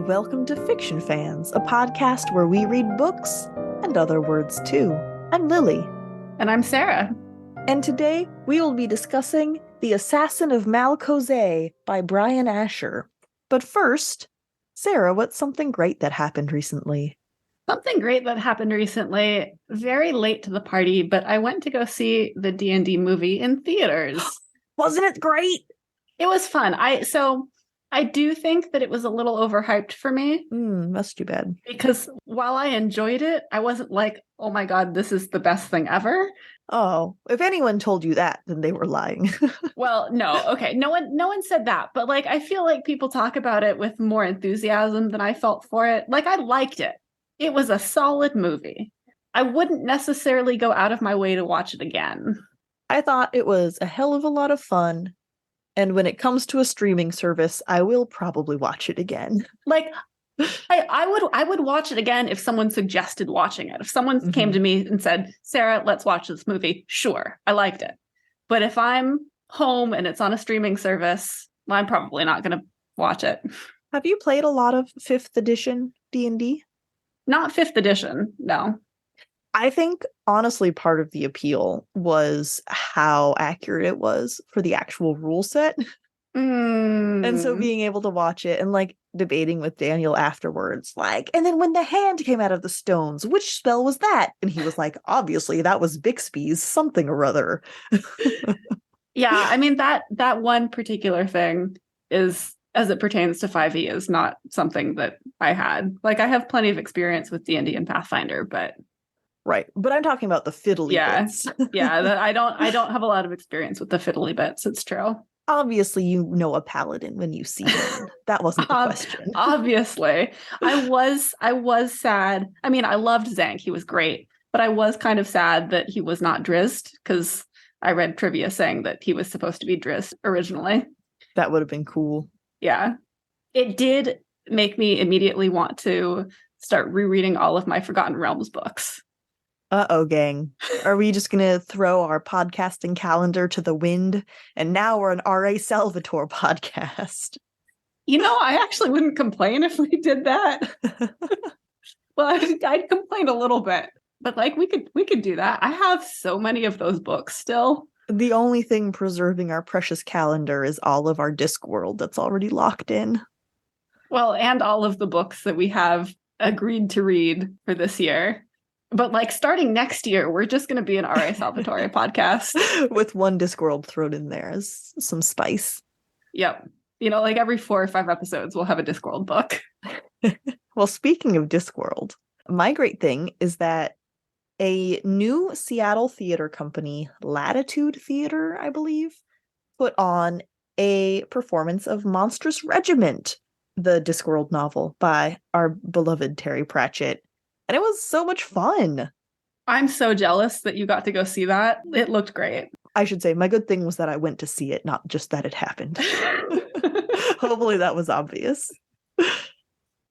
welcome to Fiction Fans, a podcast where we read books and other words too. I'm Lily. And I'm Sarah. And today we will be discussing The Assassin of Malcozé by Bryan Asher. But first, Sarah, what's something great that happened recently? Something great that happened recently, very late to the party, but I went to go see the D&D movie in theaters. Wasn't it great? It was fun. I do think that it was a little overhyped for me. That's too bad. Because while I enjoyed it, I wasn't like, oh my God, this is the best thing ever. Oh, if anyone told you that, then they were lying. Well, no, okay. No one said that. But like, I feel like people talk about it with more enthusiasm than I felt for it. Like, I liked it. It was a solid movie. I wouldn't necessarily go out of my way to watch it again. I thought it was a hell of a lot of fun. And when it comes to a streaming service, I will probably watch it again. Like, I would watch it again if someone suggested watching it. If someone came to me and said, Sarah, let's watch this movie. Sure, I liked it. But if I'm home and it's on a streaming service, I'm probably not going to watch it. Have you played a lot of 5th edition D&D? Not 5th edition, no. I think, honestly, part of the appeal was how accurate it was for the actual rule set. And so being able to watch it and, like, debating with Daniel afterwards, like, and then when the hand came out of the stones, which spell was that? And he was like, obviously, that was Bixby's something or other. Yeah, I mean, that one particular thing is, as it pertains to 5e, is not something that I had. Like, I have plenty of experience with D&D and Pathfinder, but... Right, but I'm talking about the fiddly bits. Yeah, I don't have a lot of experience with the fiddly bits, it's true. Obviously, you know a paladin when you see one. That wasn't the question. Obviously. I was sad. I mean, I loved Zank. He was great. But I was kind of sad that he was not Drizzt, because I read trivia saying that he was supposed to be Drizzt originally. That would have been cool. Yeah. It did make me immediately want to start rereading all of my Forgotten Realms books. Uh-oh, gang. Are we just going to throw our podcasting calendar to the wind? And now we're an R.A. Salvatore podcast. You know, I actually wouldn't complain if we did that. Well, I'd complain a little bit. But, like, we could do that. I have so many of those books still. The only thing preserving our precious calendar is all of our Discworld that's already locked in. Well, and all of the books that we have agreed to read for this year. But, like, starting next year, we're just going to be an R.A. Salvatore podcast. With one Discworld thrown in there as some spice. Yep. You know, like every 4 or 5 episodes, we'll have a Discworld book. Well, speaking of Discworld, my great thing is that a new Seattle theater company, Latitude Theater, I believe, put on a performance of Monstrous Regiment, the Discworld novel by our beloved Terry Pratchett. And it was so much fun. I'm so jealous that you got to go see that. It looked great. I should say my good thing was that I went to see it, not just that it happened. Hopefully that was obvious.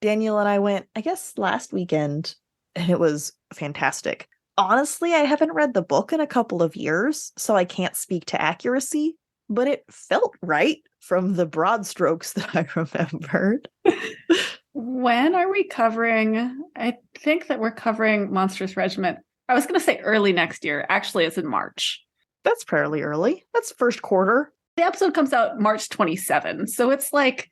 Daniel and I went, I guess, last weekend, and it was fantastic. Honestly, I haven't read the book in a couple of years, so I can't speak to accuracy, but it felt right from the broad strokes that I remembered. When are we covering? I think that we're covering Monstrous Regiment. I was going to say early next year. Actually, it's in March. That's fairly early. That's first quarter. The episode comes out March 27. So it's like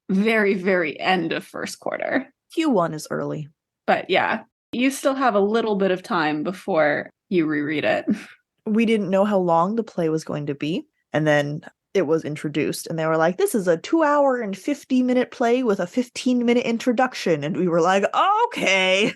very, very end of first quarter. Q1 is early. But yeah, you still have a little bit of time before you reread it. We didn't know how long the play was going to be. And then it was introduced and they were like, this is a 2-hour and 50-minute play with a 15-minute introduction. And we were like, okay.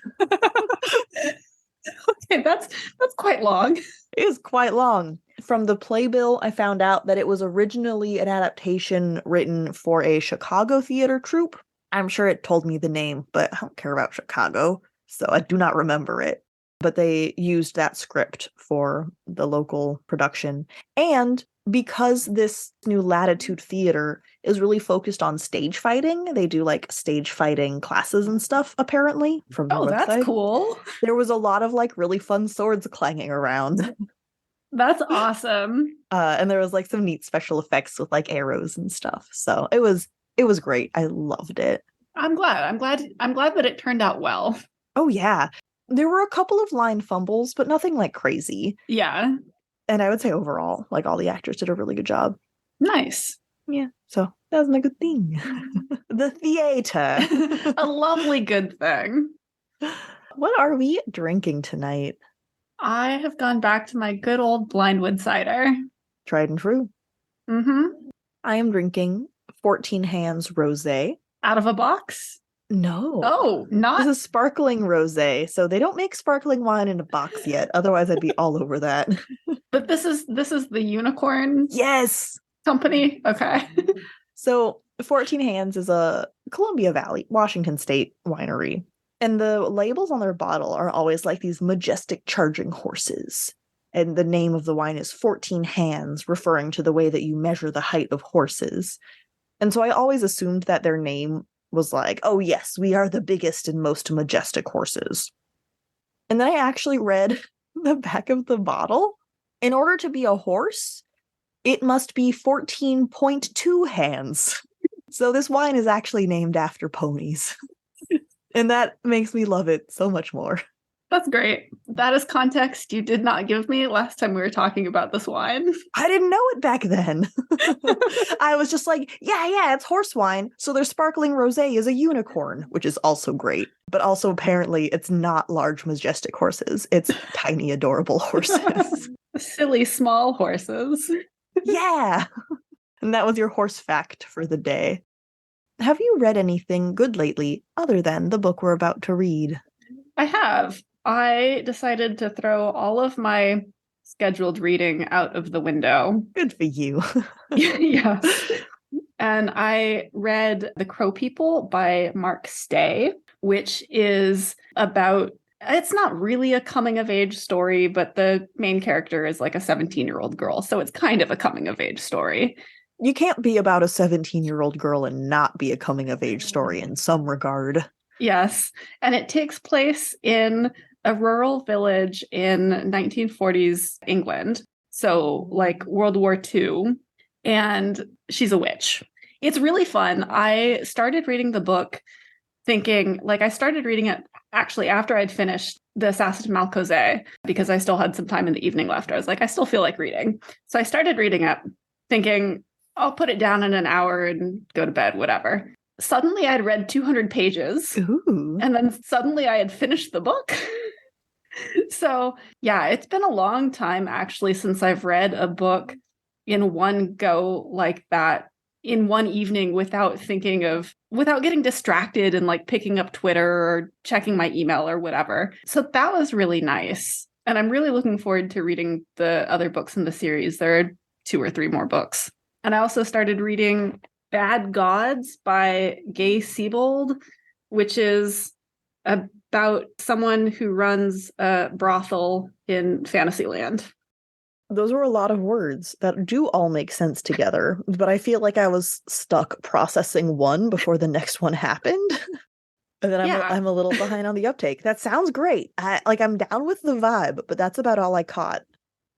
Okay, that's quite long. It is quite long. From the playbill, I found out that it was originally an adaptation written for a Chicago theater troupe. I'm sure it told me the name, but I don't care about Chicago, so I do not remember it. But they used that script for the local production. And because this new Latitude Theater is really focused on stage fighting, they do like stage fighting classes and stuff, apparently, from the website. That's cool. There was a lot of like really fun swords clanging around. That's awesome. And there was like some neat special effects with like arrows and stuff. So it was great. I loved it. I'm glad. I'm glad that it turned out well. Oh, yeah. There were a couple of line fumbles, but nothing like crazy. Yeah. And I would say overall, like all the actors did a really good job. Nice. Yeah, so that was a good thing. The theater. A lovely good thing. What are we drinking tonight? I have gone back to my good old Blindwood cider. Tried and true. Mm-hmm. I am drinking 14 Hands Rosé. Out of a box? No. Oh, not. This is sparkling rosé, so they don't make sparkling wine in a box yet. Otherwise, I'd be all over that. But this is the unicorn Yes. company. Okay. So 14 Hands is a Columbia Valley, Washington State winery. And the labels on their bottle are always like these majestic charging horses. And the name of the wine is 14 Hands, referring to the way that you measure the height of horses. And so I always assumed that their name was like, oh yes, we are the biggest and most majestic horses. And then I actually read the back of the bottle. In order to be a horse, it must be 14.2 hands. So this wine is actually named after ponies. And that makes me love it so much more. That's great. That is context you did not give me last time we were talking about this wine. I didn't know it back then. I was just like, yeah, it's horse wine. So their sparkling rosé is a unicorn, which is also great. But also apparently it's not large, majestic horses. It's tiny, adorable horses. Silly small horses. Yeah. And that was your horse fact for the day. Have you read anything good lately other than the book we're about to read? I have. I decided to throw all of my scheduled reading out of the window. Good for you. Yes. And I read The Crow People by Mark Stay, which is about, it's not really a coming of age story, but the main character is like a 17-year-old girl. So it's kind of a coming of age story. You can't be about a 17-year-old girl and not be a coming of age story in some regard. Yes. And it takes place in a rural village in 1940s England. So like World War II. And she's a witch. It's really fun. I started reading the book thinking, like I started reading it actually after I'd finished The Assassin of Malcozé because I still had some time in the evening left. I was like, I still feel like reading. So I started reading it thinking, I'll put it down in an hour and go to bed, whatever. Suddenly I'd read 200 pages. Ooh. And then suddenly I had finished the book. So yeah, it's been a long time actually since I've read a book in one go like that in one evening without getting distracted and like picking up Twitter or checking my email or whatever. So that was really nice. And I'm really looking forward to reading the other books in the series. There are 2 or 3 more books. And I also started reading Bad Gods by Gay Siebold, which is about someone who runs a brothel in Fantasyland. Those were a lot of words that do all make sense together, but I feel like I was stuck processing one before the next one happened. And then I'm a little behind on the uptake. That sounds great. I'm down with the vibe, but that's about all I caught.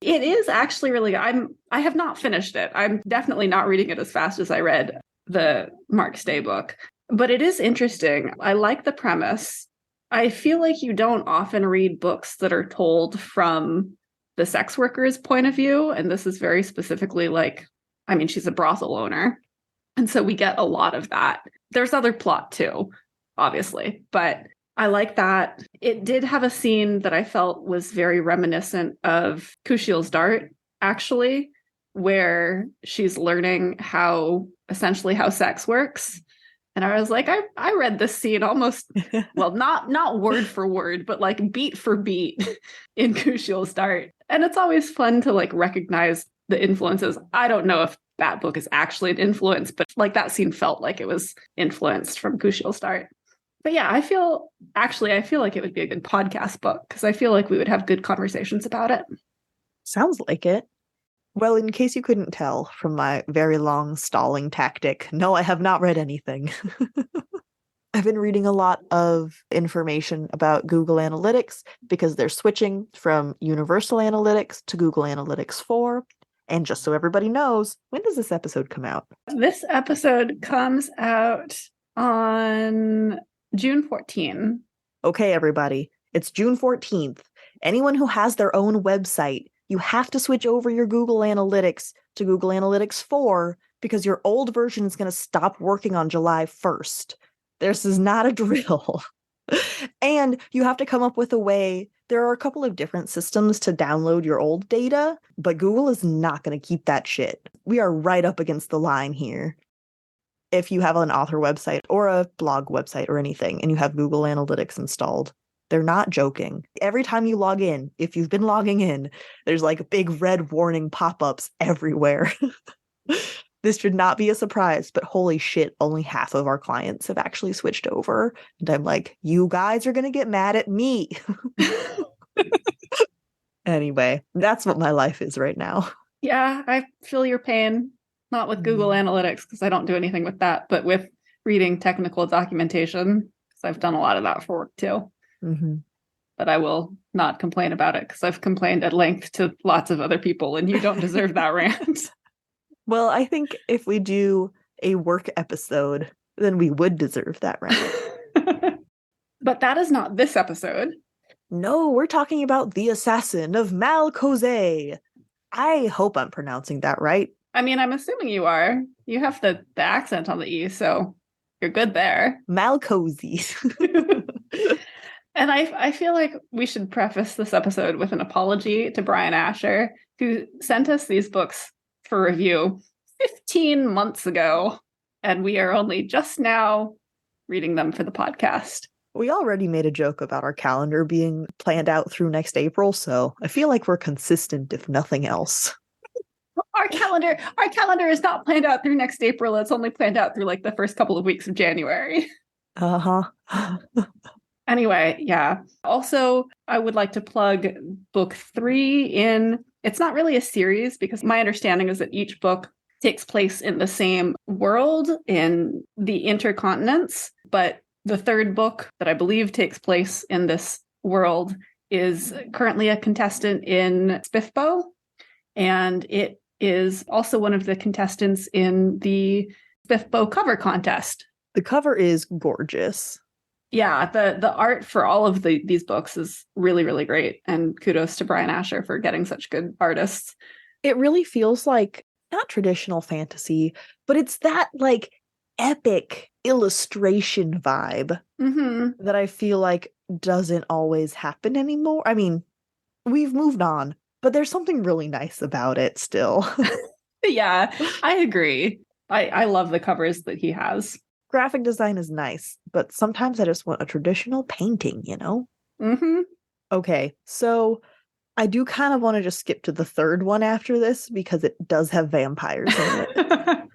It is actually really good. I have not finished it. I'm definitely not reading it as fast as I read the Mark Stay book, but it is interesting. I like the premise. I feel like you don't often read books that are told from the sex worker's point of view. And this is very specifically she's a brothel owner. And so we get a lot of that. There's other plot too, obviously, but I like that. It did have a scene that I felt was very reminiscent of Kushiel's Dart, actually, where she's learning how sex works. And I was like, I read this scene almost, well, not word for word, but like beat for beat in Kushiel's Dart. And it's always fun to like recognize the influences. I don't know if that book is actually an influence, but like that scene felt like it was influenced from Kushiel's Dart. But yeah, I feel like it would be a good podcast book because I feel like we would have good conversations about it. Sounds like it. Well, in case you couldn't tell from my very long stalling tactic, no, I have not read anything. I've been reading a lot of information about Google Analytics because they're switching from Universal Analytics to Google Analytics 4. And just so everybody knows, when does this episode come out? This episode comes out On June 14th. Okay, everybody. It's June 14th. Anyone who has their own website, you have to switch over your Google Analytics to Google Analytics 4 because your old version is going to stop working on July 1st. This is not a drill. And you have to come up with a way. There are a couple of different systems to download your old data, but Google is not going to keep that shit. We are right up against the line here. If you have an author website or a blog website or anything, and you have Google Analytics installed, they're not joking. Every time you log in, if you've been logging in, there's like big red warning pop-ups everywhere. This should not be a surprise, but holy shit, only half of our clients have actually switched over. And I'm like, you guys are going to get mad at me. Anyway, that's what my life is right now. Yeah, I feel your pain. Not with Google Analytics, because I don't do anything with that, but with reading technical documentation, because I've done a lot of that for work too. Mm-hmm. But I will not complain about it, because I've complained at length to lots of other people, and you don't deserve that rant. Well, I think if we do a work episode, then we would deserve that rant. But that is not this episode. No, we're talking about the Assassin of Malcozé. I hope I'm pronouncing that right. I mean, I'm assuming you are. You have the accent on the E, so you're good there. Malcozé. And I feel like we should preface this episode with an apology to Bryan Asher, who sent us these books for review 15 months ago, and we are only just now reading them for the podcast. We already made a joke about our calendar being planned out through next April, so I feel like we're consistent, if nothing else. Our calendar is not planned out through next April. It's only planned out through like the first couple of weeks of January. Uh-huh. Anyway, yeah. Also, I would like to plug book 3 in. It's not really a series, because my understanding is that each book takes place in the same world in the intercontinents, but the third book that I believe takes place in this world is currently a contestant in Spiffbo, and it is also one of the contestants in the Spiffbo cover contest. The cover is gorgeous. Yeah, the art for all of these books is really, really great. And kudos to Bryan Asher for getting such good artists. It really feels like not traditional fantasy, but it's that like epic illustration vibe that I feel like doesn't always happen anymore. I mean, we've moved on, but there's something really nice about it still. Yeah, I agree. I love the covers that he has. Graphic design is nice, but sometimes I just want a traditional painting, you know? Mm-hmm. Okay, so I do kind of want to just skip to the third one after this, because it does have vampires in it.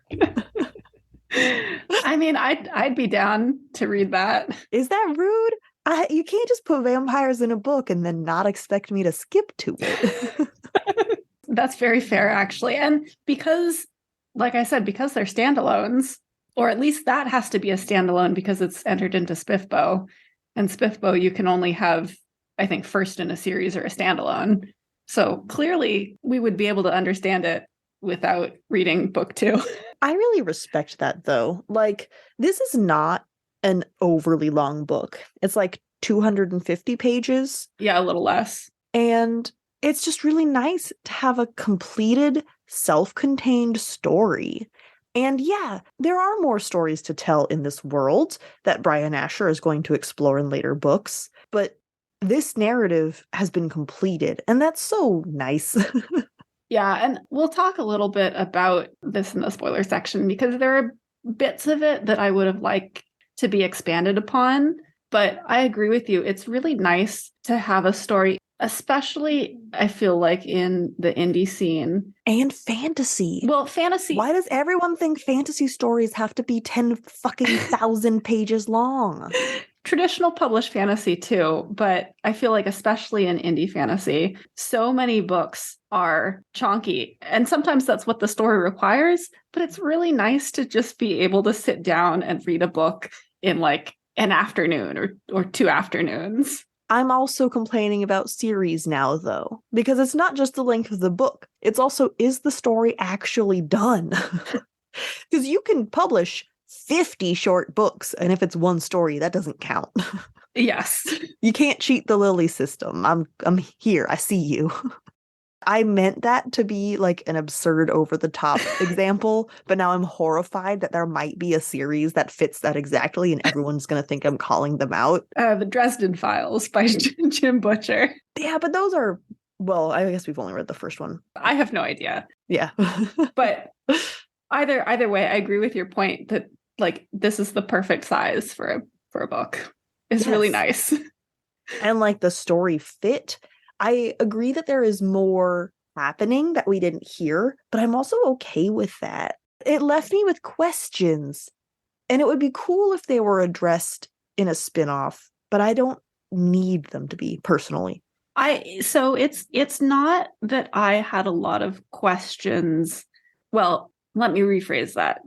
I mean, I'd be down to read that. Is that rude? You can't just put vampires in a book and then not expect me to skip to it. That's very fair, actually. And because, like I said, because they're standalones, or at least that has to be a standalone because it's entered into Spiffbo. And Spiffbo, you can only have, I think, first in a series or a standalone. So clearly, we would be able to understand it without reading book 2. I really respect that, though. Like, this is not an overly long book. It's like 250 pages. Yeah, a little less. And it's just really nice to have a completed, self-contained story. And yeah, there are more stories to tell in this world that Bryan Asher is going to explore in later books, but this narrative has been completed, and that's so nice. Yeah, and we'll talk a little bit about this in the spoiler section, because there are bits of it that I would have liked to be expanded upon, but I agree with you. It's really nice to have a story, especially, I feel like, in the indie scene. And fantasy. Well, fantasy. Why does everyone think fantasy stories have to be 10 fucking thousand pages long? Traditional published fantasy too, but I feel like especially in indie fantasy, so many books are chonky. And sometimes that's what the story requires, but it's really nice to just be able to sit down and read a book in like an afternoon or 2 afternoons. I'm also complaining about series now, though, because it's not just the length of the book. It's also, is the story actually done? Because you can publish 50 short books. And if it's one story, that doesn't count. Yes. You can't cheat the Lily system. I'm here. I see you. I meant that to be like an absurd over the top example, but now I'm horrified that there might be a series that fits that exactly and everyone's going to think I'm calling them out. The Dresden Files by Jim Butcher. Yeah, but those are, well, I guess we've only read the first one. I have no idea. Yeah. But either way, I agree with your point that like this is the perfect size for a book. It's really nice. And like the story fit. I agree that there is more happening that we didn't hear, but I'm also okay with that. It left me with questions, and it would be cool if they were addressed in a spin-off, but I don't need them to be personally. So it's not that I had a lot of questions. Well, let me rephrase that.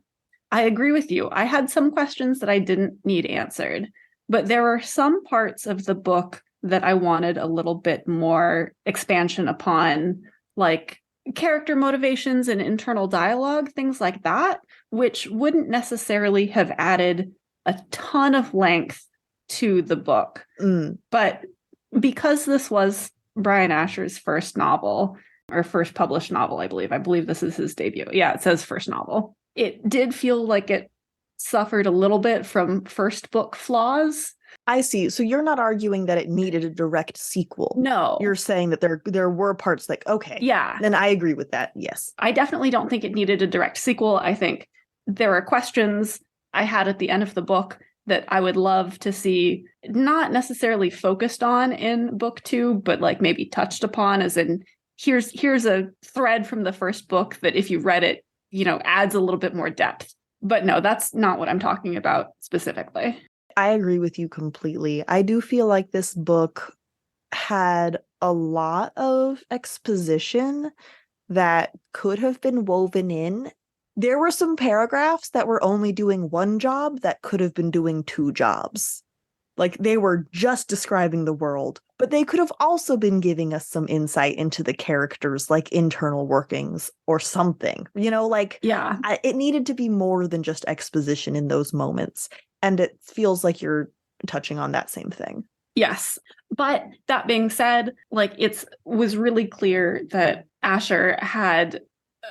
I agree with you. I had some questions that I didn't need answered, but there are some parts of the book that I wanted a little bit more expansion upon, like character motivations and internal dialogue, things like that, which wouldn't necessarily have added a ton of length to the book. But because this was Bryan Asher's first novel, or first published novel, I believe this is his debut. Yeah, it says first novel. It did feel like it suffered a little bit from first book flaws. I see. So you're not arguing that it needed a direct sequel. No. You're saying that there were parts like, okay. Yeah. Then I agree with that. Yes. I definitely don't think it needed a direct sequel. I think there are questions I had at the end of the book that I would love to see not necessarily focused on in book 2, but like maybe touched upon as in here's a thread from the first book that if you read it, adds a little bit more depth. But no, that's not what I'm talking about specifically. I agree with you completely. I do feel like this book had a lot of exposition that could have been woven in. There were some paragraphs that were only doing one job that could have been doing 2 jobs. Like they were just describing the world, but they could have also been giving us some insight into the characters, like internal workings or something, Yeah, it needed to be more than just exposition in those moments. And it feels like you're touching on that same thing. Yes. But that being said, like it was really clear that Asher had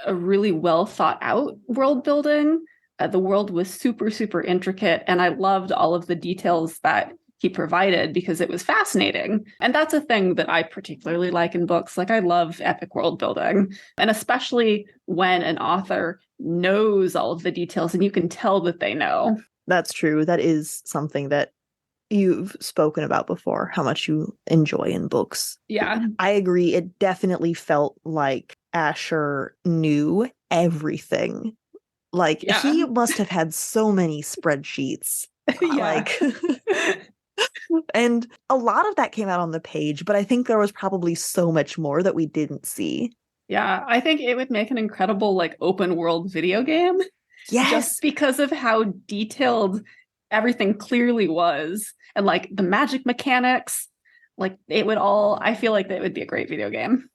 a really well thought out world building. The world was super, super intricate. And I loved all of the details that he provided because it was fascinating. And that's a thing that I particularly like in books. Like I love epic world building. And especially when an author knows all of the details and you can tell that they know. That's true. That is something that you've spoken about before, how much you enjoy in books. Yeah. I agree. It definitely felt like Asher knew everything. Like he must have had so many spreadsheets. And a lot of that came out on the page, but I think there was probably so much more that we didn't see. Yeah, I think it would make an incredible like open world video game. Yes. Just because of how detailed everything clearly was. And like the magic mechanics, like I feel like that would be a great video game.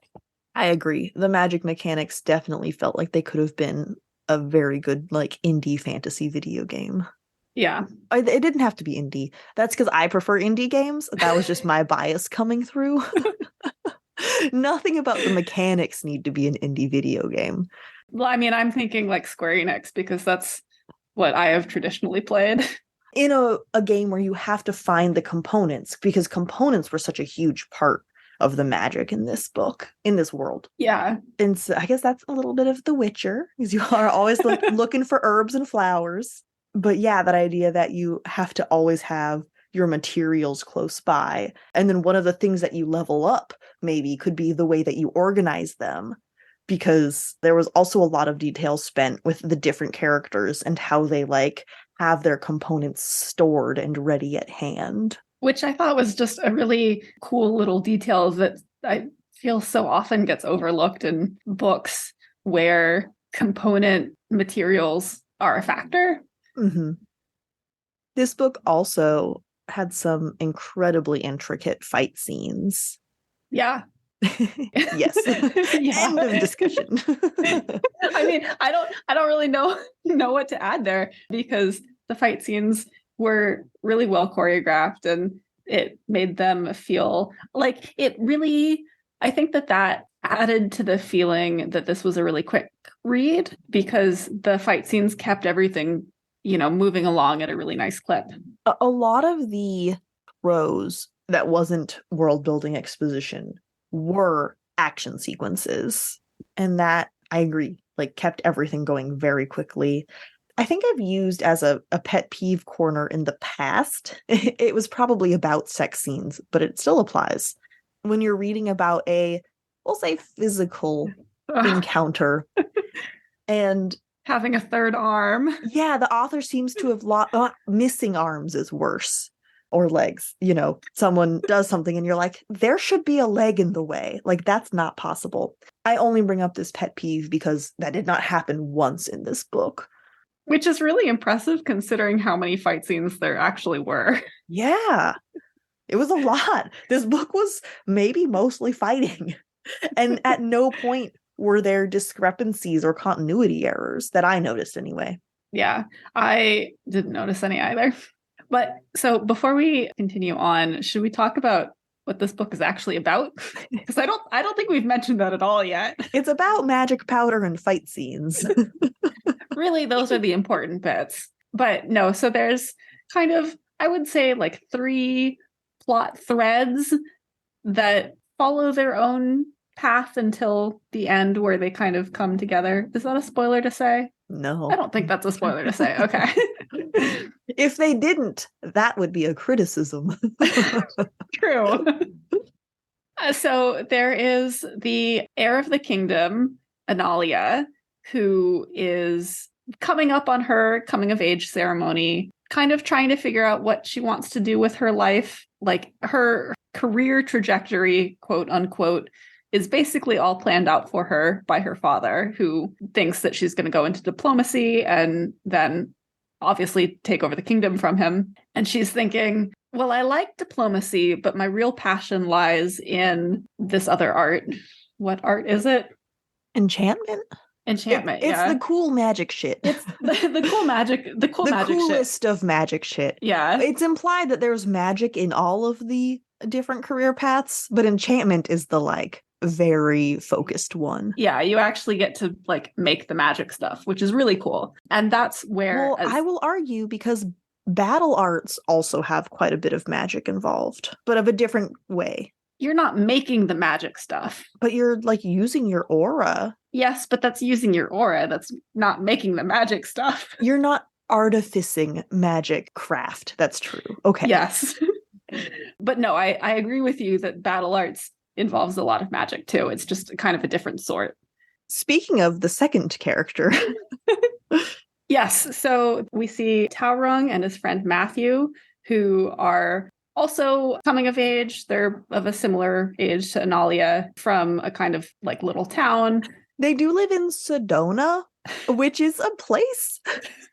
I agree. The magic mechanics definitely felt like they could have been a very good like indie fantasy video game. Yeah. It didn't have to be indie. That's because I prefer indie games. That was just my bias coming through. Nothing about the mechanics need to be an indie video game. Well, I mean, I'm thinking like Square Enix because that's what I have traditionally played. In a game where you have to find the components, because components were such a huge part of the magic in this book, in this world. Yeah. And so I guess that's a little bit of The Witcher, because you are always looking for herbs and flowers. But yeah, that idea that you have to always have your materials close by. And then one of the things that you level up maybe could be the way that you organize them, because there was also a lot of detail spent with the different characters and how they like have their components stored and ready at hand. Which I thought was just a really cool little detail that I feel so often gets overlooked in books where component materials are a factor. Mm-hmm. This book also had some incredibly intricate fight scenes. Yeah. Yes. Yeah. End of discussion. I mean, I don't really know what to add there, because the fight scenes were really well choreographed, and it made them feel like it really, I think that added to the feeling that this was a really quick read, because the fight scenes kept everything, moving along at a really nice clip. A lot of the prose that wasn't world building exposition were action sequences, and that, I agree, like kept everything going very quickly. I think I've used as a pet peeve corner in the past. It was probably about sex scenes, but it still applies. When you're reading about we'll say physical encounter and having a third arm. Yeah, the author seems to have missing arms is worse. Or legs, someone does something and you're like, there should be a leg in the way. Like, that's not possible. I only bring up this pet peeve because that did not happen once in this book. Which is really impressive considering how many fight scenes there actually were. Yeah, it was a lot. This book was maybe mostly fighting. And at no point were there discrepancies or continuity errors that I noticed anyway. Yeah, I didn't notice any either. But so before we continue on, should we talk about what this book is actually about? Because I don't think we've mentioned that at all yet. It's about magic powder and fight scenes. Really, those are the important bits. But no, so there's kind of, I would say, like 3 plot threads that follow their own path until the end where they kind of come together. Is that a spoiler to say? No. I don't think that's a spoiler to say. Okay. If they didn't, that would be a criticism. True. So there is the heir of the kingdom, Amarià, who is coming up on her coming of age ceremony, kind of trying to figure out what she wants to do with her life. Like, her career trajectory, quote unquote, is basically all planned out for her by her father, who thinks that she's going to go into diplomacy and then obviously take over the kingdom from him. And she's thinking, well, I like diplomacy, but my real passion lies in this other art. What art is it? Enchantment? Enchantment, it's the cool magic shit. It's the cool magic, the coolest shit. Of magic shit. Yeah. It's implied that there's magic in all of the different career paths, but enchantment is the very focused one. Yeah, you actually get to make the magic stuff, which is really cool. And that's where I will argue, because battle arts also have quite a bit of magic involved, but of a different way. You're not making the magic stuff. But you're using your aura. Yes, but that's using your aura. That's not making the magic stuff. You're not artificing magic craft. That's true. Okay. Yes. But no, I agree with you that battle arts involves a lot of magic too. It's just kind of a different sort. Speaking of the second character. Yes. So we see Taurung and his friend Matthew, who are also coming of age. They're of a similar age to Amarià, from a kind of little town. They do live in Sedona, which is a place.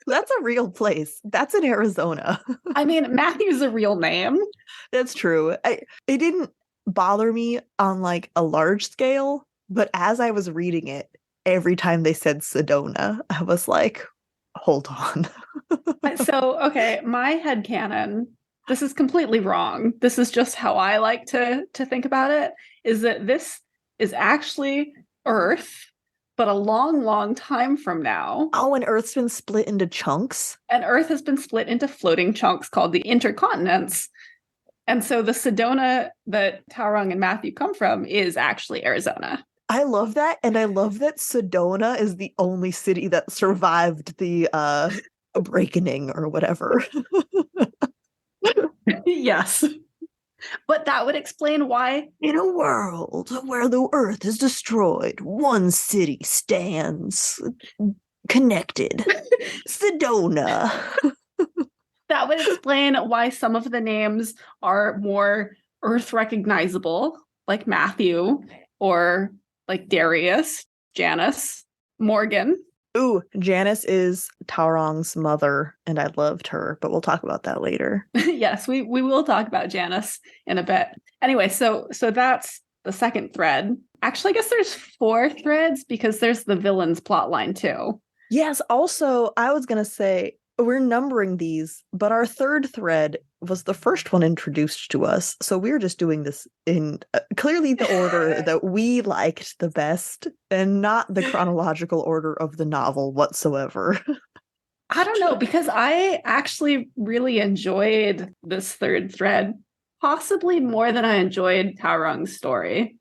That's a real place. That's in Arizona. I mean, Matthew's a real name. That's true. It didn't bother me on a large scale, but as I was reading it, every time they said Sedona, I was like, hold on. So, okay, my headcanon, this is completely wrong. This is just how I like to think about it, is that this is actually Earth, but a long, long time from now. Oh, and Earth's been split into chunks? And Earth has been split into floating chunks called the intercontinents. And so the Sedona that Taurung and Matthew come from is actually Arizona. I love that. And I love that Sedona is the only city that survived the breaking or whatever. Yes. But that would explain why. In a world where the earth is destroyed, one city stands connected. Sedona. That would explain why some of the names are more earth recognizable, like Matthew, or like Darius, Janice, Morgan. Ooh, Janice is Taurung's mother, and I loved her, but we'll talk about that later. Yes, we will talk about Janice in a bit. Anyway, so that's the second thread. Actually, I guess there's 4 threads because there's the villain's plotline too. Yes, also, I was going to say, we're numbering these, but our third thread was the first one introduced to us. So we're just doing this in clearly the order that we liked the best and not the chronological order of the novel whatsoever. I don't know, because I actually really enjoyed this third thread, possibly more than I enjoyed Taurung's story.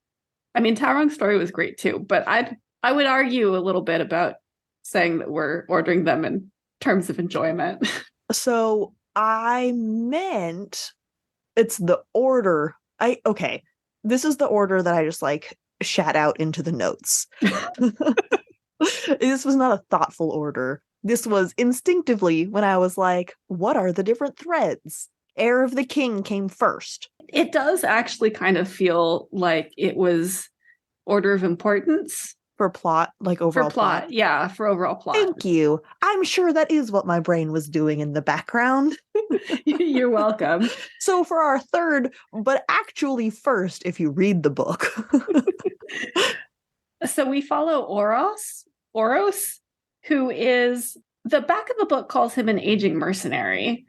I mean, Taurung's story was great too, but I would argue a little bit about saying that we're ordering them in terms of enjoyment. So I meant it's the order. Okay. This is the order that I just like shat out into the notes. This was not a thoughtful order. This was instinctively when I was like, what are the different threads? Heir of the King came first. It does actually kind of feel like it was order of importance. For plot, like overall for plot. Yeah, for overall plot. Thank you. I'm sure that is what my brain was doing in the background. You're welcome. So for our third, but actually first, if you read the book. So we follow Oros, who is, the back of the book calls him an aging mercenary.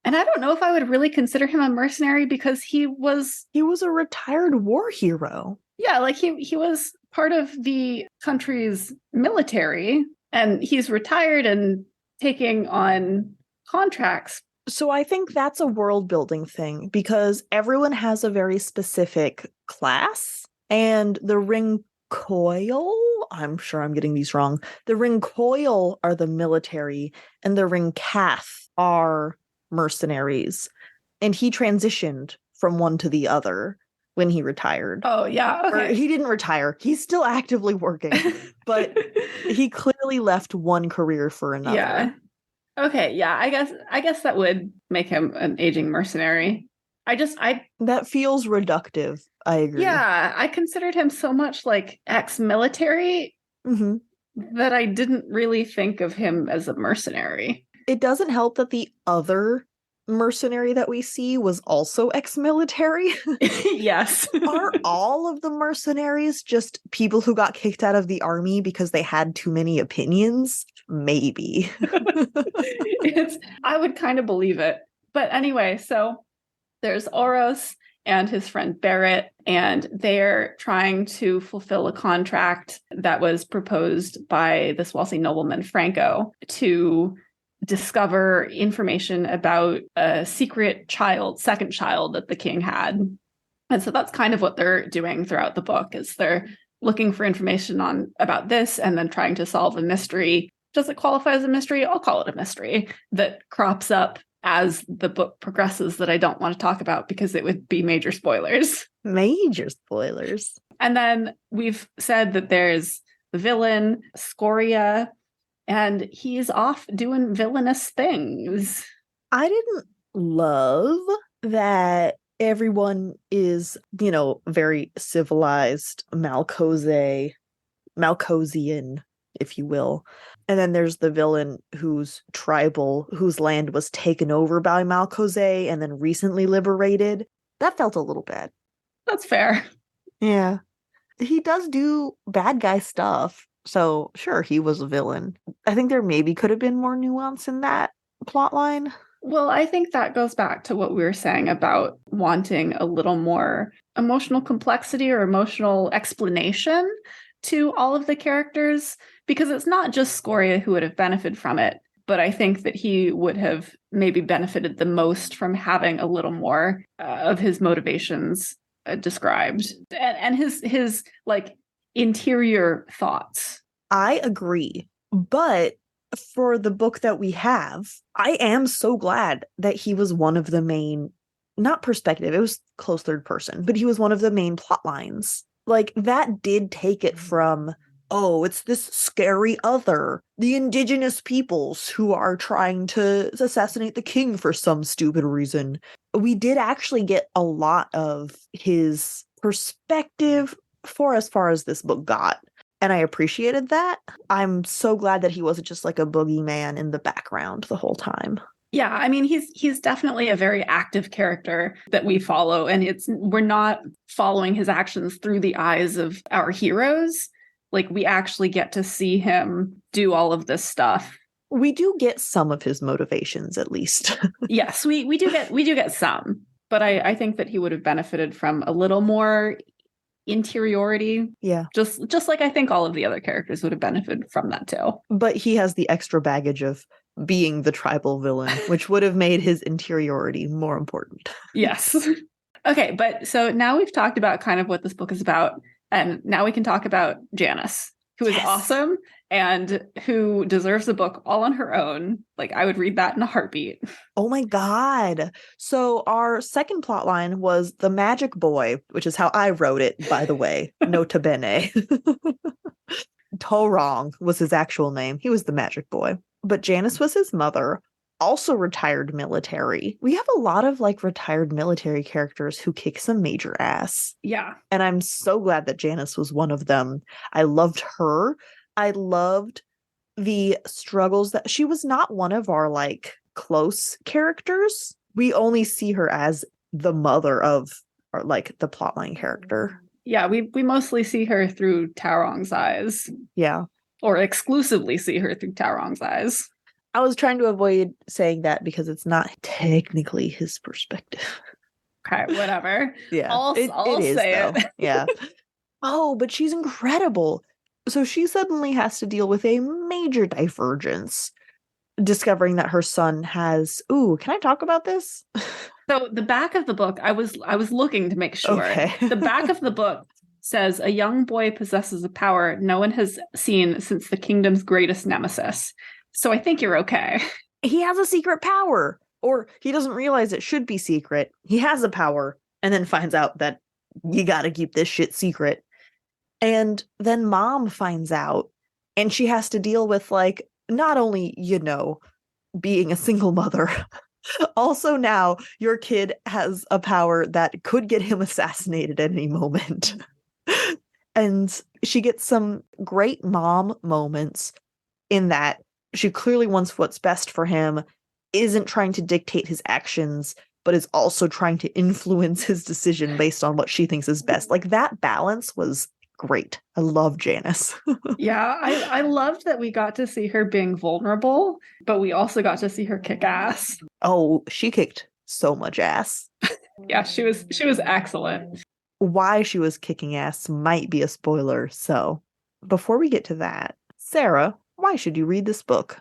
And I don't know if I would really consider him a mercenary because he was a retired war hero. Yeah, like he was part of the country's military, and he's retired and taking on contracts. So I think that's a world building thing because everyone has a very specific class, and the Ringcoil, I'm sure I'm getting these wrong. The Ringcoil are the military, and the Ringcath are mercenaries. And he transitioned from one to the other when he retired. Oh, yeah. Okay. Or he didn't retire. He's still actively working, but he clearly left one career for another. Yeah. Okay. Yeah. I guess that would make him an aging mercenary. That feels reductive. I agree. Yeah. I considered him so much like ex-military that I didn't really think of him as a mercenary. It doesn't help that the other mercenary that we see was also ex-military. Yes. Are all of the mercenaries just people who got kicked out of the army because they had too many opinions? Maybe. I would kind of believe it. But anyway, so there's Oros and his friend Barrett, and they're trying to fulfill a contract that was proposed by this wealthy nobleman, Franco, to discover information about a secret second child that the king had. And so that's kind of what they're doing throughout the book, is they're looking for information about this and then trying to solve a mystery. Does it qualify as a mystery? I'll call it a mystery that crops up as the book progresses that I don't want to talk about because it would be major spoilers. Major spoilers. And then we've said that there's the villain, Scoria, and he's off doing villainous things. I didn't love that everyone is, very civilized, Malcozé, Malcosian, if you will. And then there's the villain who's tribal, whose land was taken over by Malcozé and then recently liberated. That felt a little bad. That's fair. Yeah. He does do bad guy stuff. So, sure, he was a villain. I think there maybe could have been more nuance in that plot line. Well, I think that goes back to what we were saying about wanting a little more emotional complexity or emotional explanation to all of the characters, because it's not just Scoria who would have benefited from it, but I think that he would have maybe benefited the most from having a little more of his motivations described and his like interior thoughts. I agree. But for the book that we have, I am so glad that he was one of the main, not perspective, it was close third person, but he was one of the main plot lines. Like, that did take it from, oh, it's this scary other, the indigenous peoples who are trying to assassinate the king for some stupid reason. We did actually get a lot of his perspective for as far as this book got. And I appreciated that. I'm so glad that he wasn't just like a boogeyman in the background the whole time. Yeah, I mean, he's definitely a very active character that we follow, and we're not following his actions through the eyes of our heroes. Like, we actually get to see him do all of this stuff We do get some of his motivations, at least. Yes, we do get some, but I think that he would have benefited from a little more interiority. Yeah. Just like I think all of the other characters would have benefited from that too. But he has the extra baggage of being the tribal villain, which would have made his interiority more important. Yes. Okay, but so now we've talked about kind of what this book is about, and now we can talk about Janice, who is awesome and who deserves a book all on her own. Like, I would read that in a heartbeat. Oh my God. So our second plot line was the magic boy, which is how I wrote it, by the way. Nota bene. Torong was his actual name. He was the magic boy. But Janice was his mother, also retired military. We have a lot of like retired military characters who kick some major ass. Yeah. And I'm so glad that Janice was one of them. I loved her. I loved the struggles that she was not one of our like close characters. We only see her as the mother of or like the plotline character. Yeah, we mostly see her through Taurong's eyes. Yeah. Or exclusively see her through Taurong's eyes. I was trying to avoid saying that because it's not technically his perspective. Okay, whatever. Yeah. I'll say it. Yeah. Oh, but she's incredible. So she suddenly has to deal with a major divergence, discovering that her son has. Ooh, can I talk about this? So the back of the book, I was looking to make sure. Okay. The back of the book says a young boy possesses a power no one has seen since the kingdom's greatest nemesis. So I think you're okay. He has a secret power, or he doesn't realize it should be secret. He has a power and then finds out that you got to keep this shit secret. And then mom finds out and she has to deal with like, not only, being a single mother, also now your kid has a power that could get him assassinated at any moment. And she gets some great mom moments in that she clearly wants what's best for him, isn't trying to dictate his actions, but is also trying to influence his decision based on what she thinks is best. Like, that balance was great. I love Janice. Yeah, I loved that we got to see her being vulnerable, but we also got to see her kick ass. Oh, she kicked so much ass. Yeah, she was excellent. Why she was kicking ass might be a spoiler, so before we get to that, Sarah, why should you read this book?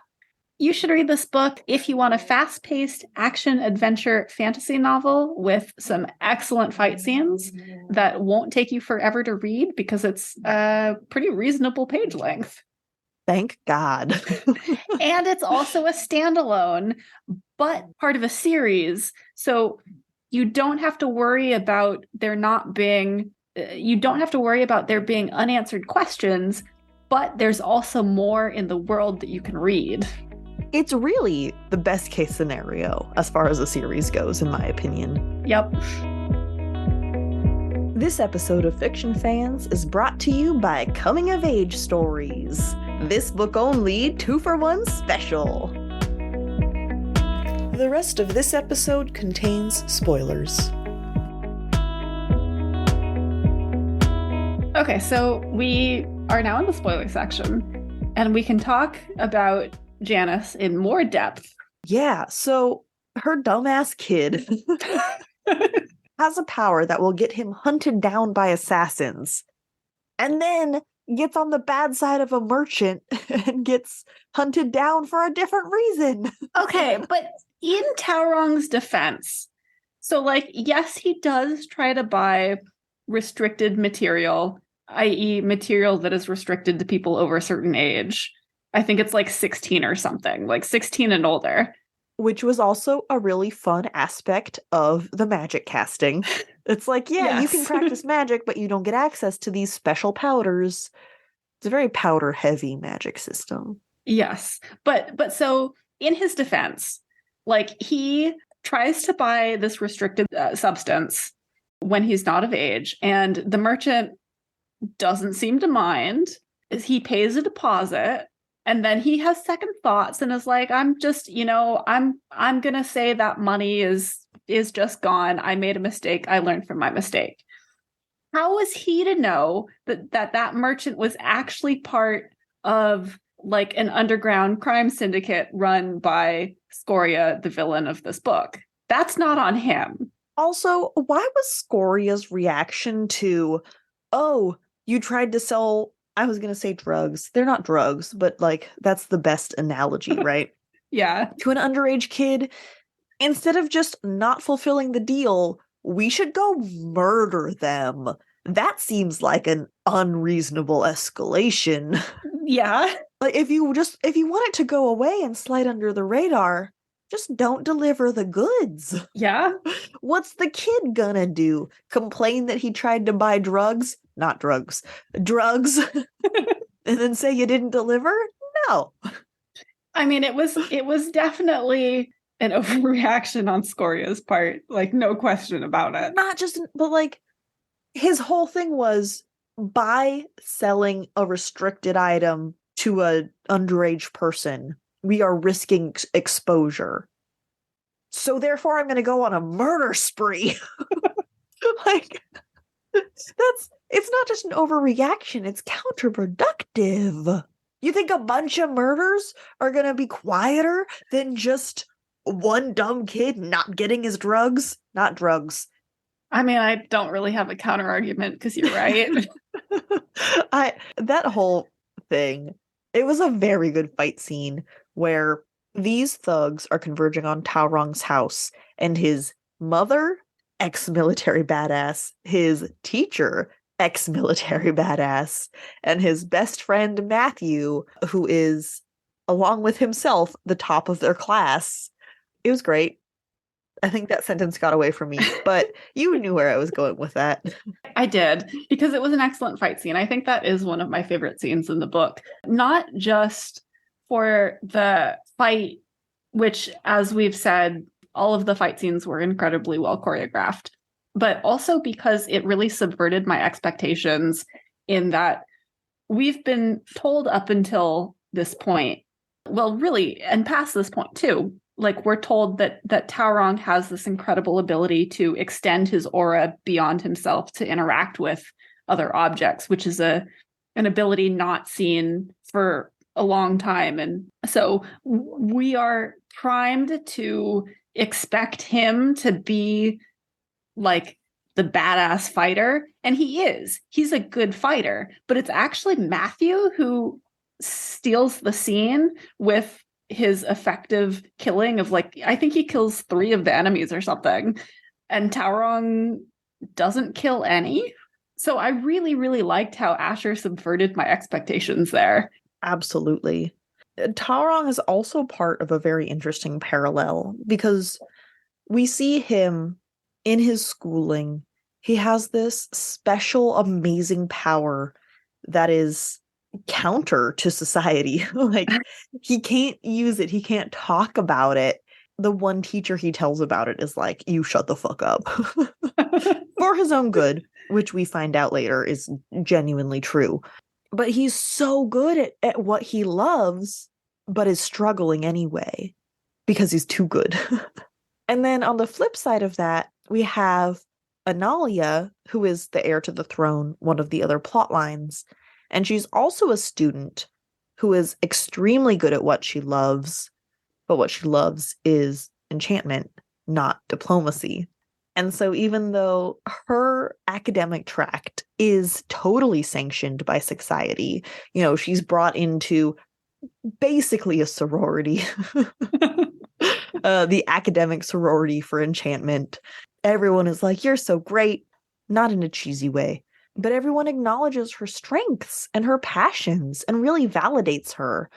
You should read this book if you want a fast-paced action-adventure fantasy novel with some excellent fight scenes that won't take you forever to read because it's a pretty reasonable page length. Thank God. And it's also a standalone, but part of a series. So you don't have to worry about there being unanswered questions, but there's also more in the world that you can read. It's really the best case scenario as far as a series goes, in my opinion. Yep. This episode of Fiction Fans is brought to you by Coming of Age Stories. This book only 2-for-1 special. The rest of this episode contains spoilers. Okay, so we are now in the spoiler section, and we can talk about Janice in more depth. Yeah, so her dumbass kid has a power that will get him hunted down by assassins, and then gets on the bad side of a merchant and gets hunted down for a different reason. Okay, but in Taurong's defense, so like, yes, he does try to buy restricted material, i.e. material that is restricted to people over a certain age. I think it's like 16 or something, like 16 and older. Which was also a really fun aspect of the magic casting. It's like, yeah, You can practice magic, but you don't get access to these special powders. It's a very powder-heavy magic system. Yes. But so in his defense, like, he tries to buy this restricted substance when he's not of age, and the merchant doesn't seem to mind. He pays a deposit, and then he has second thoughts and is like, I'm just, I'm gonna say that money is just gone. I made a mistake. I learned from my mistake. How was he to know that merchant was actually part of like an underground crime syndicate run by Scoria, the villain of this book. That's not on him. Also, why was Scoria's reaction to, oh, you tried to sell, I was going to say drugs. They're not drugs, but like that's the best analogy, right? Yeah. To an underage kid, instead of just not fulfilling the deal, we should go murder them. That seems like an unreasonable escalation. Yeah. Like if you want it to go away and slide under the radar, just don't deliver the goods. Yeah. What's the kid gonna do? Complain that he tried to buy drugs? Not drugs. Drugs. And then say you didn't deliver? No. I mean, it was definitely an overreaction on Scoria's part. Like, no question about it. Not just, but like, his whole thing was by selling a restricted item to an underage person, we are risking exposure. So therefore, I'm going to go on a murder spree. Like, it's not just an overreaction, it's counterproductive. You think a bunch of murders are going to be quieter than just one dumb kid not getting his drugs? Not drugs. I mean, I don't really have a counter argument because you're right. That whole thing, it was a very good fight scene where these thugs are converging on Taurong's house, and his mother, ex-military badass, his teacher, ex-military badass, and his best friend Matthew, who is, along with himself, the top of their class. It was great. I think that sentence got away from me, but you knew where I was going with that. I did, because it was an excellent fight scene. I think that is one of my favorite scenes in the book. Not just for the fight, which, as we've said, all of the fight scenes were incredibly well choreographed, but also because it really subverted my expectations in that we've been told up until this point, well, really, and past this point too, like we're told that Taurong has this incredible ability to extend his aura beyond himself to interact with other objects, which is an ability not seen for a long time. And so we are primed to expect him to be like the badass fighter, and he is. He's a good fighter, but it's actually Matthew who steals the scene with his effective killing of, like, I think he kills 3 of the enemies or something, and Taurong doesn't kill any. So I really, really liked how Asher subverted my expectations there. Absolutely. Taurong is also part of a very interesting parallel because we see him in his schooling. He has this special, amazing power that is counter to society. Like, he can't use it. He can't talk about it. The one teacher he tells about it is like, you shut the fuck up. For his own good, which we find out later is genuinely true. But he's so good at what he loves, but is struggling anyway because he's too good. And then on the flip side of that, we have Amarià, who is the heir to the throne, one of the other plot lines. And she's also a student who is extremely good at what she loves, but what she loves is enchantment, not diplomacy. And so even though her academic tract is totally sanctioned by society, you know, she's brought into basically a sorority, the academic sorority for enchantment. Everyone is like, you're so great, not in a cheesy way, but everyone acknowledges her strengths and her passions and really validates her.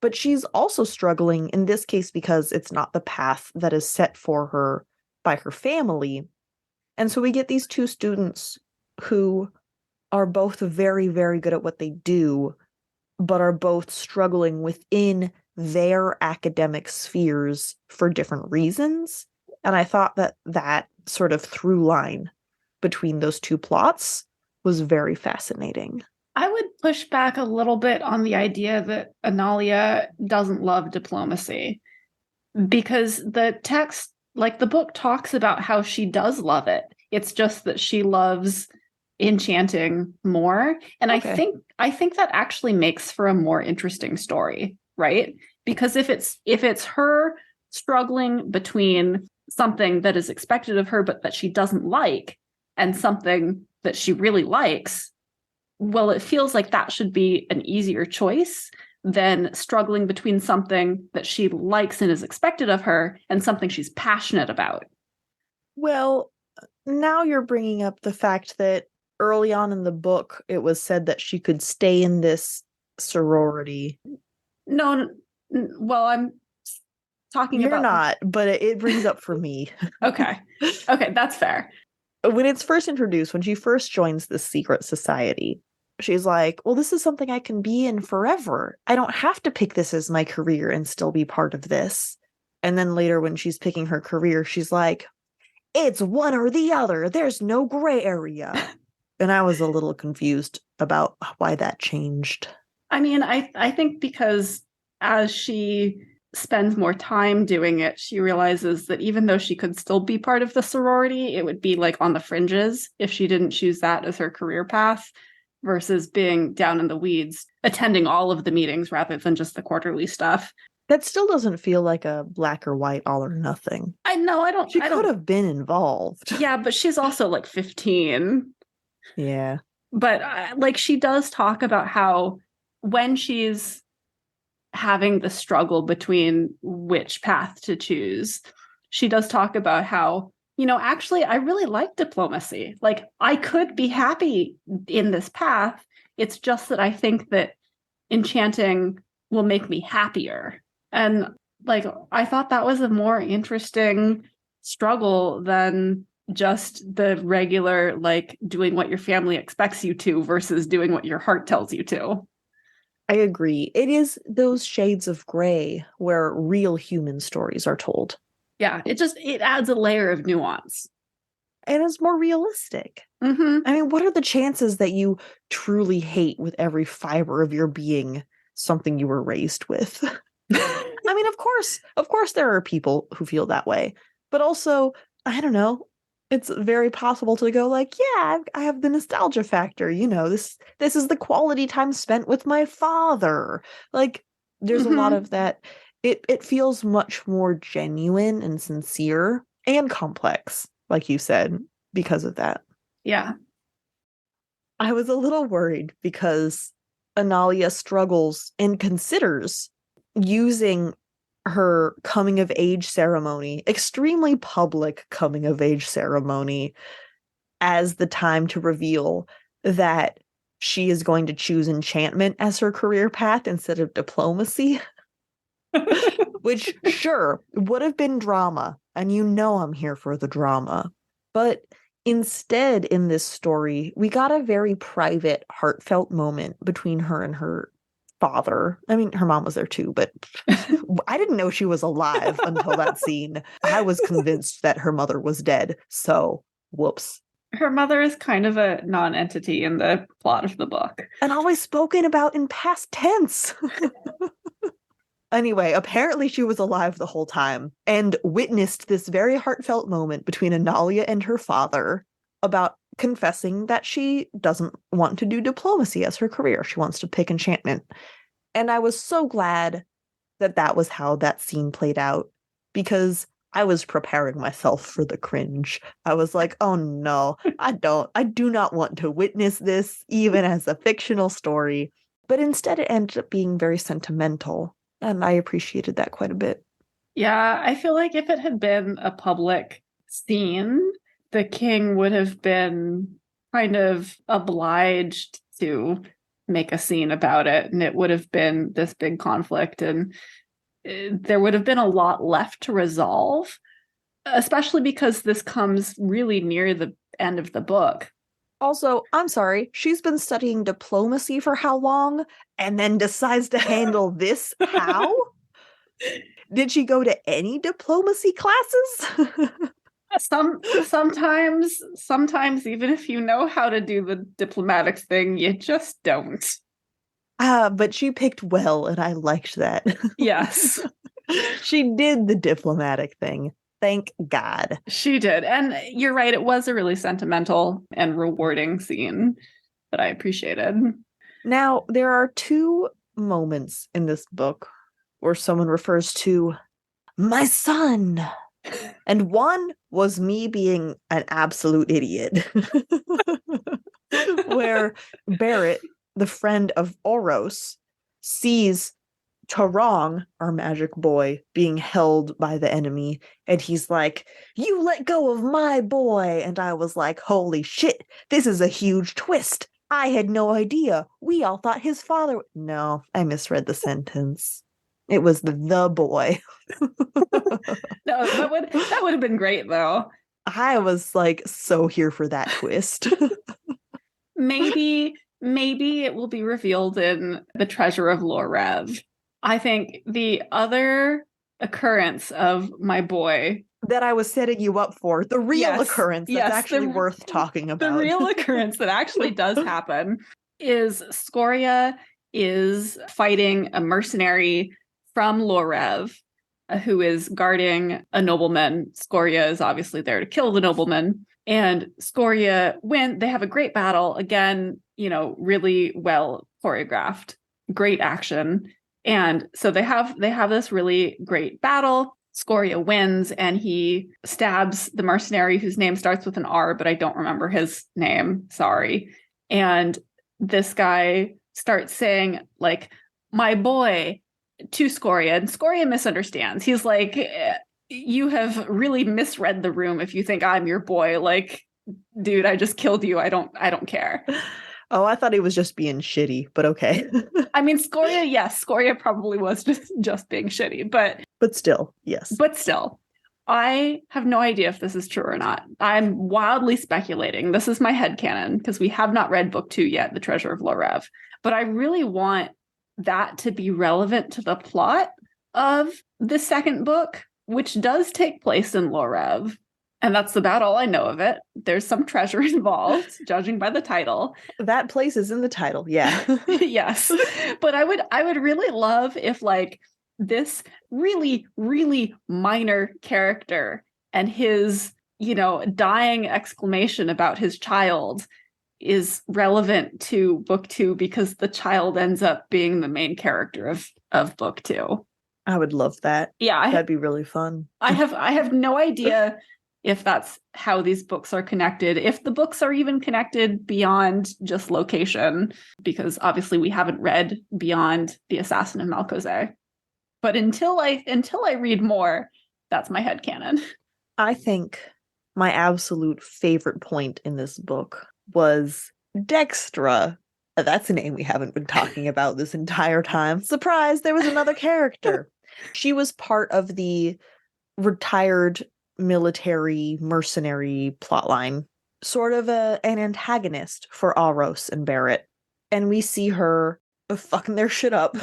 But she's also struggling in this case because it's not the path that is set for her by her family. And so we get these 2 students who are both very, very good at what they do, but are both struggling within their academic spheres for different reasons. And I thought that sort of through line between those 2 plots was very fascinating. I would push back a little bit on the idea that Amarià doesn't love diplomacy, because the text, like the book, talks about how she does love it. It's just that she loves enchanting more. And Okay. I think that actually makes for a more interesting story, right? Because if it's her struggling between something that is expected of her but that she doesn't like and something that she really likes, well, it feels like that should be an easier choice than struggling between something that she likes and is expected of her and something she's passionate about. Well, now you're bringing up the fact that early on in the book, it was said that she could stay in this sorority. No, well, I'm talking You're about not, but it brings up for me. okay. Okay, that's fair. When it's first introduced, when she first joins this secret society, she's like, well, this is something I can be in forever. I don't have to pick this as my career and still be part of this. And then later, when she's picking her career, she's like, it's one or the other. There's no gray area. And I was a little confused about why that changed. I mean, I think because as she spends more time doing it, she realizes that even though she could still be part of the sorority, it would be like on the fringes if she didn't choose that as her career path versus being down in the weeds, attending all of the meetings rather than just the quarterly stuff. That still doesn't feel like a black or white, all or nothing. I know, I don't. She could have been involved. Yeah, but she's also like 15. Yeah. But like she does talk about how when she's having the struggle between which path to choose, she does talk about how, actually, I really like diplomacy. Like, I could be happy in this path. It's just that I think that enchanting will make me happier. And like, I thought that was a more interesting struggle than just the regular, like, doing what your family expects you to versus doing what your heart tells you to. I agree. It is those shades of gray where real human stories are told. Yeah, it adds a layer of nuance. And it's more realistic. Mm-hmm. I mean, what are the chances that you truly hate with every fiber of your being something you were raised with? I mean, of course there are people who feel that way. But also, I don't know, it's very possible to go like, yeah, I have the nostalgia factor. This is the quality time spent with my father. Like, there's a lot of that. It feels much more genuine and sincere and complex, like you said, because of that. Yeah. I was a little worried because Analia struggles and considers using her coming of age ceremony, extremely public coming of age ceremony, as the time to reveal that she is going to choose enchantment as her career path instead of diplomacy. Which, sure, would have been drama, and I'm here for the drama. But instead, in this story, we got a very private, heartfelt moment between her and her father. I mean, her mom was there too, but I didn't know she was alive until that scene. I was convinced that her mother was dead, so whoops. Her mother is kind of a non-entity in the plot of the book. And always spoken about in past tense. Anyway, apparently she was alive the whole time and witnessed this very heartfelt moment between Analia and her father about confessing that she doesn't want to do diplomacy as her career. She wants to pick enchantment. And I was so glad that that was how that scene played out, because I was preparing myself for the cringe. I was like, oh no, I do not want to witness this, even as a fictional story. But instead, it ended up being very sentimental. And I appreciated that quite a bit. Yeah, I feel like if it had been a public scene, the king would have been kind of obliged to make a scene about it. And it would have been this big conflict. And there would have been a lot left to resolve, especially because this comes really near the end of the book. Also, I'm sorry, she's been studying diplomacy for how long and then decides to handle this how? Did she go to any diplomacy classes? Sometimes even if you know how to do the diplomatic thing, you just don't. But she picked well, and I liked that. Yes. She did the diplomatic thing. Thank God. She did. And you're right. It was a really sentimental and rewarding scene that I appreciated. Now, there are two moments in this book where someone refers to my son. And one was me being an absolute idiot. Where Barrett, the friend of Oros, sees Tarong, our magic boy, being held by the enemy, and he's like, "You let go of my boy!" And I was like, holy shit, this is a huge twist. I had no idea. We all thought his father... No, I misread the sentence. It was the boy. No, that would have been great, though. I was like so here for that twist. Maybe it will be revealed in The Treasure of Lorev. I think the other occurrence of my boy that I was setting you up for, the real occurrence that's actually worth talking about. The real occurrence that actually does happen is Scoria is fighting a mercenary from Lorev who is guarding a nobleman. Scoria is obviously there to kill the nobleman. And Scoria they have a great battle. Again, really well choreographed, great action. And so they have this really great battle. Scoria wins and he stabs the mercenary whose name starts with an R, but I don't remember his name. Sorry. And this guy starts saying, like, my boy to Scoria, and Scoria misunderstands. He's like, you have really misread the room if you think I'm your boy. Like, dude, I just killed you. I don't care. Oh, I thought he was just being shitty, but okay. I mean, Scoria probably was just being shitty, but still, yes. But still, I have no idea if this is true or not. I'm wildly speculating. This is my headcanon because we have not read book 2 yet, The Treasure of Lorev. But I really want that to be relevant to the plot of the second book, which does take place in Lorev. And that's about all I know of it. There's some treasure involved, judging by the title. That place is in the title, yeah. Yes. But I would really love if, like, this really, really minor character and his, dying exclamation about his child is relevant to book 2 because the child ends up being the main character of book 2. I would love that. Yeah. That'd be really fun. I have no idea if that's how these books are connected, if the books are even connected beyond just location, because obviously we haven't read beyond the Assassin of Malcozé. But until I read more, that's my headcanon. I think my absolute favorite point in this book was Dextra. That's a name we haven't been talking about this entire time. Surprise, there was another character. She was part of the retired military mercenary plotline, sort of an antagonist for Oros and Barrett. And we see her fucking their shit up.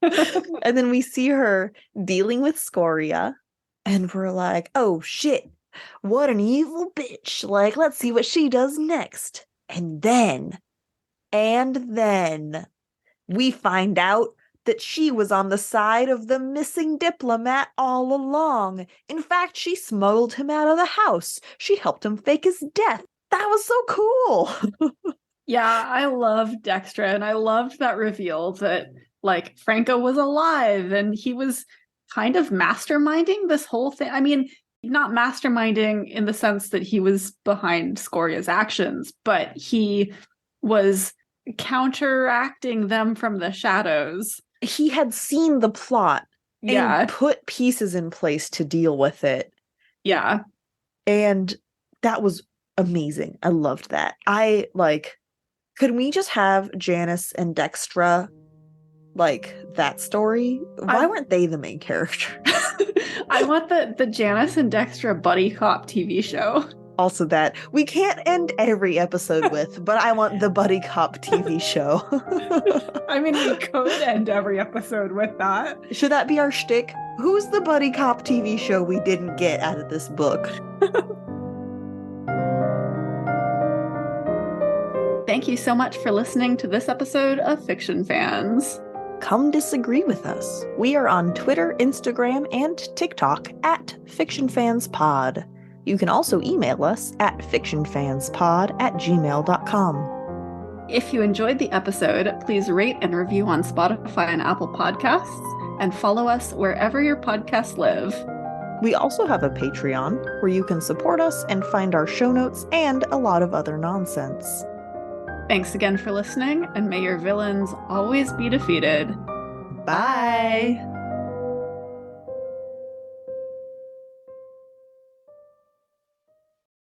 And then we see her dealing with Scoria, and we're like, oh shit, what an evil bitch. Like, let's see what she does next. And then we find out that she was on the side of the missing diplomat all along. In fact, she smuggled him out of the house. She helped him fake his death. That was so cool. Yeah, I loved Dextra, and I loved that reveal that, like, Franco was alive and he was kind of masterminding this whole thing. I mean, not masterminding in the sense that he was behind Scoria's actions, but he was counteracting them from the shadows. He had seen the plot and put pieces in place to deal with it. Yeah. And that was amazing. I loved that. Could we just have Janice and Dextra, like, that story? Why weren't they the main character? I want the Janice and Dextra buddy cop TV show. Also that. We can't end every episode with, but I want the buddy cop TV show. I mean, we could end every episode with that. Should that be our shtick? Who's the buddy cop TV show we didn't get out of this book? Thank you so much for listening to this episode of Fiction Fans. come disagree with us. We are on Twitter, Instagram, and TikTok at FictionFansPod. You can also email us at fictionfanspod@gmail.com. If you enjoyed the episode, please rate and review on Spotify and Apple Podcasts, and follow us wherever your podcasts live. We also have a Patreon where you can support us and find our show notes and a lot of other nonsense. Thanks again for listening, and may your villains always be defeated. Bye!